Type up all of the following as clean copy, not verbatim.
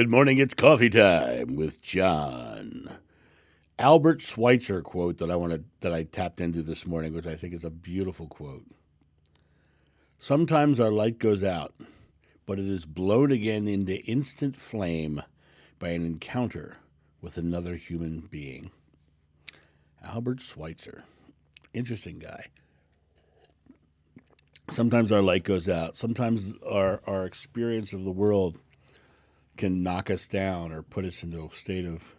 Good morning, it's coffee time with John. Albert Schweitzer quote that I tapped into this morning, which I think is a beautiful quote. Sometimes our light goes out, but it is blown again into instant flame by an encounter with another human being. Albert Schweitzer. Interesting guy. Sometimes our light goes out. Sometimes our experience of the world can knock us down or put us into a state of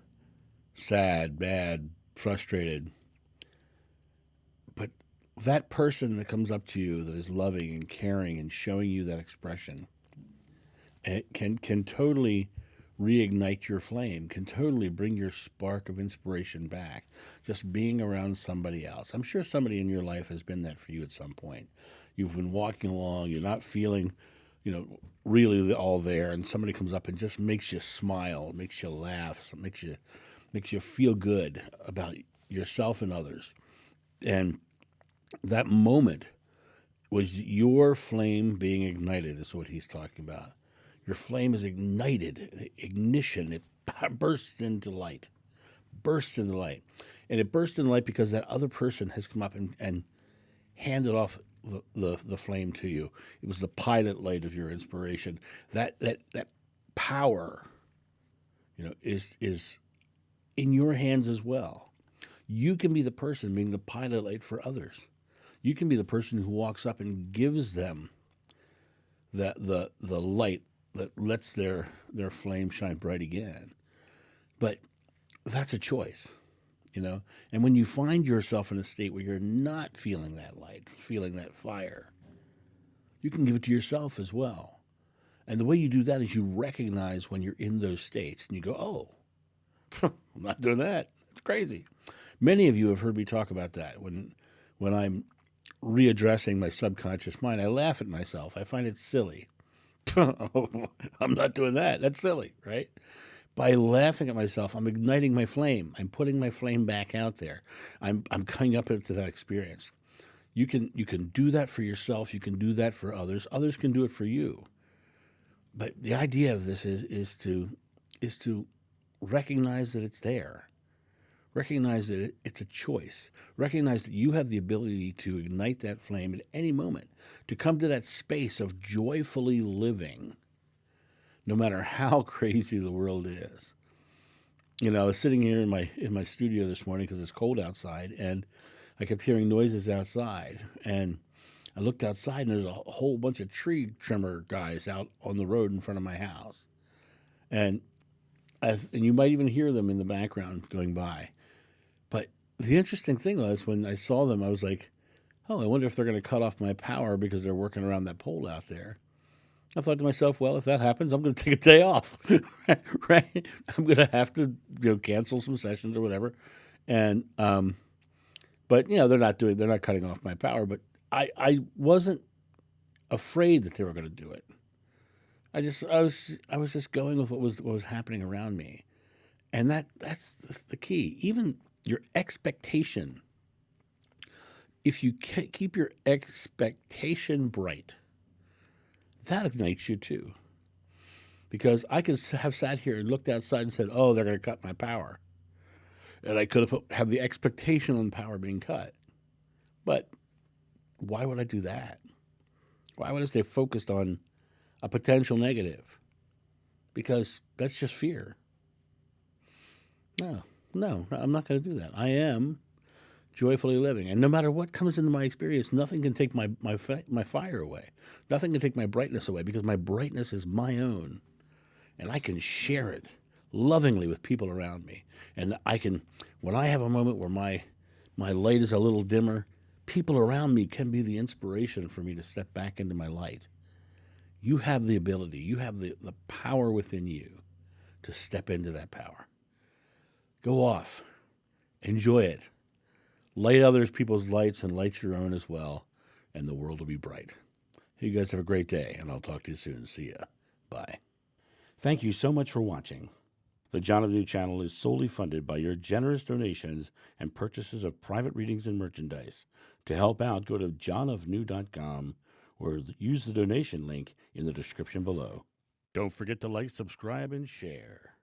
sad, bad, frustrated. But that person that comes up to you that is loving and caring and showing you that expression can totally reignite your flame, can totally bring your spark of inspiration back, just being around somebody else. I'm sure somebody in your life has been that for you at some point. You've been walking along, you're not feeling, really all there, and somebody comes up and just makes you smile, makes you laugh, makes you feel good about yourself and others. And that moment was your flame being ignited, is what he's talking about. Your flame is ignited, ignition. It bursts into light, And it bursts into light because that other person has come up and handed off the flame to you. It was the pilot light of your inspiration. That power, is in your hands as well. You can be the person being the pilot light for others. You can be the person who walks up and gives them the light that lets their flame shine bright again. But that's a choice, And when you find yourself in a state where you're not feeling that light, feeling that fire, you can give it to yourself as well. And the way you do that is you recognize when you're in those states and you go, oh, I'm not doing that. It's crazy. Many of you have heard me talk about that. When I'm readdressing my subconscious mind, I laugh at myself. I find it silly. I'm not doing that. That's silly, right? By laughing at myself, I'm igniting my flame. I'm putting my flame back out there. I'm coming up into that experience. You can do that for yourself. You can do that for others. Others can do it for you. But the idea of this is to recognize that it's there. Recognize that it's a choice. Recognize that you have the ability to ignite that flame at any moment, to come to that space of joyfully living, no matter how crazy the world is. I was sitting here in my studio this morning because it's cold outside, and I kept hearing noises outside. And I looked outside, and there's a whole bunch of tree trimmer guys out on the road in front of my house. And you might even hear them in the background going by. But the interesting thing was, when I saw them, I was like, oh, I wonder if they're going to cut off my power because they're working around that pole out there. I thought to myself, well, if that happens, I'm going to take a day off, right? I'm going to have to, cancel some sessions or whatever. And, but they're not cutting off my power. But I wasn't afraid that they were going to do it. I was just going with what was happening around me, and that's the key. Even your expectation. If you keep your expectation bright, that ignites you too. Because I could have sat here and looked outside and said, "Oh, they're going to cut my power," and I could have the expectation on power being cut. But why would I do that? Why would I stay focused on a potential negative? Because that's just fear. No, I'm not going to do that. I am joyfully living, and no matter what comes into my experience, nothing can take my fire away. Nothing can take my brightness away, because my brightness is my own, and I can share it lovingly with people around me. And when I have a moment where my light is a little dimmer, people around me can be the inspiration for me to step back into my light. You have the ability, you have the power within you to step into that power. Go off. Enjoy it. Light others people's lights and light your own as well, and the world will be bright. You guys have a great day, and I'll talk to you soon. See ya. Bye. Thank you so much for watching. The John of New channel is solely funded by your generous donations and purchases of private readings and merchandise. To help out, go to johnofnew.com or use the donation link in the description below. Don't forget to like, subscribe, and share.